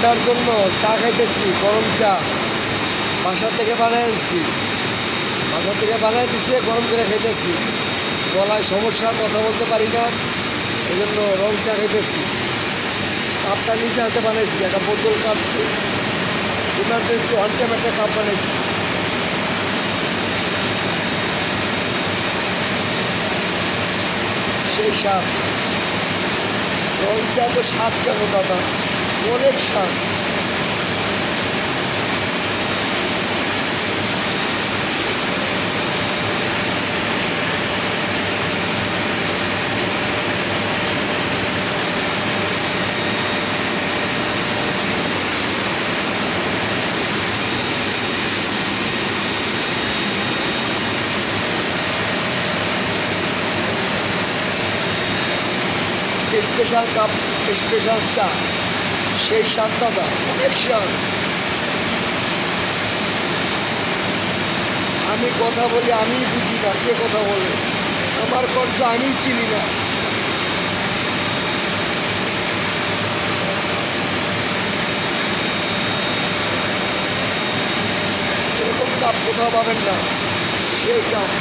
ঠান্ডার জন্য চা খাইতেছি, গরম চা বাসা থেকে বানাই আনছি, বাসা থেকে বানাই দিছে, গরম করে খাইতেছি। গলায় সমস্যা, কথা বলতে পারি না, এই জন্য রং চা খাইতেছি। কাপটা নিজে হাতে বানাইছি, একটা বোতল কাটছি, ইমার্জেন্সি অন টাইম একটা কাপ বানাইছি। সেই স্বাদ, রং চা তো স্বাদ কেন দাদা, অনেক স্বাদ। স্পেশাল কাপ, স্পেশাল চা, সেই স্বাদ দাদা, অনেক স্বাদ। আমি কথা বলি, আমি বুঝি না কে কথা বলে, আমার কণ্ঠ আমি চিনি না। এরকম কাপ কোথাও পাবেন না, সেই কাপ।